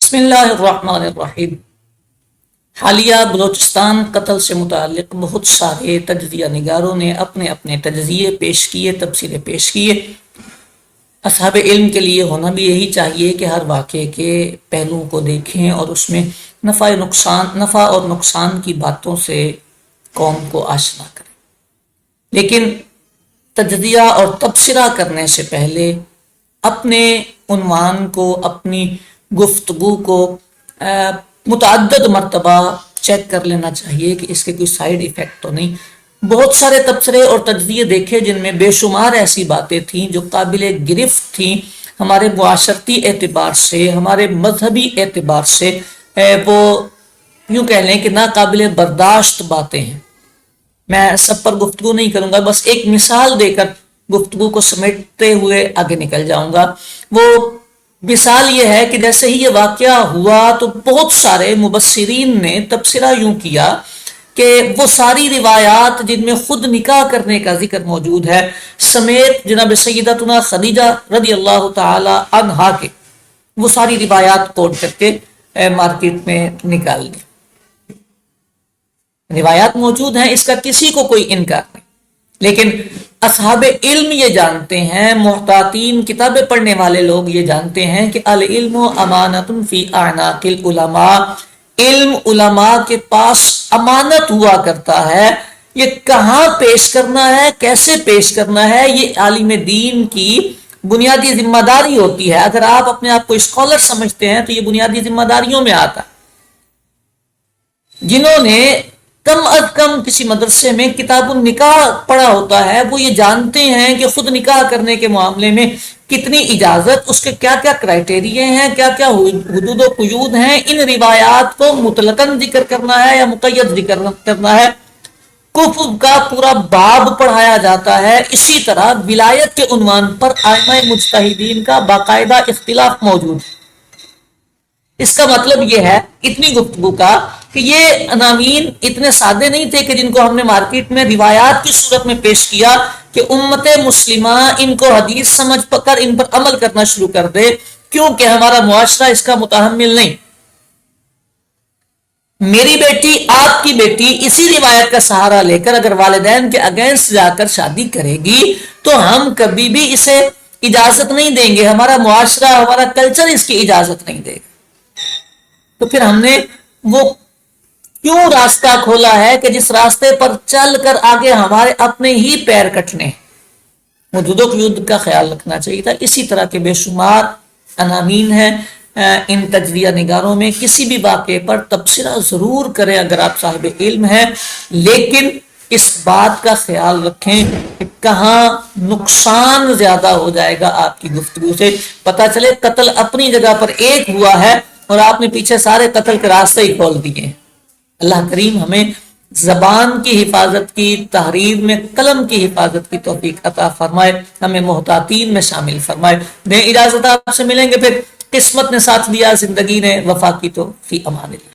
بسم اللہ الرحمن الرحیم۔ حالیہ بلوچستان قتل سے متعلق بہت سارے تجزیہ نگاروں نے اپنے اپنے تجزیے پیش کیے، تبصرے پیش کیے۔ اصحاب علم کے لیے ہونا بھی یہی چاہیے کہ ہر واقعے کے پہلوؤں کو دیکھیں اور اس میں نفع اور نقصان کی باتوں سے قوم کو آشنا کریں، لیکن تجزیہ اور تبصرہ کرنے سے پہلے اپنے عنوان کو، اپنی گفتگو کو متعدد مرتبہ چیک کر لینا چاہیے کہ اس کے کوئی سائیڈ ایفیکٹ تو نہیں۔ بہت سارے تبصرے اور تجزیے دیکھے جن میں بے شمار ایسی باتیں تھیں جو قابل گرفت تھیں، ہمارے معاشرتی اعتبار سے، ہمارے مذہبی اعتبار سے وہ یوں کہہ لیں کہ ناقابل برداشت باتیں ہیں۔ میں سب پر گفتگو نہیں کروں گا، بس ایک مثال دے کر گفتگو کو سمیٹتے ہوئے آگے نکل جاؤں گا۔ وہ مثال یہ ہے کہ جیسے ہی یہ واقعہ ہوا تو بہت سارے مبصرین نے تبصرہ یوں کیا کہ وہ ساری روایات جن میں خود نکاح کرنے کا ذکر موجود ہے سمیت جناب سیدتنا خدیجہ رضی اللہ تعالی عنہا کے، وہ ساری روایات کوٹ کر کے مارکیٹ میں نکال دی۔ روایات موجود ہیں، اس کا کسی کو کوئی انکار نہیں، لیکن اصحاب علم یہ جانتے ہیں، محتاطین کتابیں پڑھنے والے لوگ یہ جانتے ہیں کہ العلم امانۃ فی اعناق العلماء، علم علماء کے پاس امانت ہوا کرتا ہے۔ یہ کہاں پیش کرنا ہے، کیسے پیش کرنا ہے، یہ عالم دین کی بنیادی ذمہ داری ہوتی ہے۔ اگر آپ اپنے آپ کو اسکالر سمجھتے ہیں تو یہ بنیادی ذمہ داریوں میں آتا ہے۔ جنہوں نے کم از کم کسی مدرسے میں کتاب النکاح پڑھا ہوتا ہے وہ یہ جانتے ہیں کہ خود نکاح کرنے کے معاملے میں کتنی اجازت، اس کے کیا کیا کرائٹیریا ہیں، کیا کیا حدود و قیود ہیں۔ ان روایات کو مطلقاً ذکر کرنا ہے یا مقید ذکر کرنا ہے۔ کفر کا پورا باب پڑھایا جاتا ہے۔ اسی طرح ولایت کے عنوان پر ائمہ مجتہدین کا باقاعدہ اختلاف موجود ہے۔ اس کا مطلب یہ ہے اتنی گفتگو کا کہ یہ عناوین اتنے سادے نہیں تھے کہ جن کو ہم نے مارکیٹ میں روایات کی صورت میں پیش کیا کہ امت مسلمہ ان کو حدیث سمجھ کر ان پر عمل کرنا شروع کر دے، کیونکہ ہمارا معاشرہ اس کا متحمل نہیں۔ میری بیٹی، آپ کی بیٹی اسی روایت کا سہارا لے کر اگر والدین کے اگینسٹ جا کر شادی کرے گی تو ہم کبھی بھی اسے اجازت نہیں دیں گے، ہمارا معاشرہ، ہمارا کلچر اس کی اجازت نہیں دے گا۔ تو پھر ہم نے وہ کیوں راستہ کھولا ہے کہ جس راستے پر چل کر آگے ہمارے اپنے ہی پیر کٹنے، حدود و قیود کا خیال رکھنا چاہیے تھا۔ اسی طرح کے بے شمار عناوین ہیں ان تجزیہ نگاروں میں۔ کسی بھی واقعے پر تبصرہ ضرور کریں اگر آپ صاحب علم ہیں، لیکن اس بات کا خیال رکھیں کہ کہاں نقصان زیادہ ہو جائے گا آپ کی گفتگو سے۔ پتہ چلے قتل اپنی جگہ پر ایک ہوا ہے اور آپ نے پیچھے سارے قتل کے راستے ہی کھول دیے ہیں۔ اللہ کریم ہمیں زبان کی حفاظت کی، تحریر میں قلم کی حفاظت کی توفیق عطا فرمائے، ہمیں محتاطین میں شامل فرمائے۔ دیں اجازت، آپ سے ملیں گے پھر۔ قسمت نے ساتھ دیا، زندگی نے وفا کی، تو فی امان اللہ۔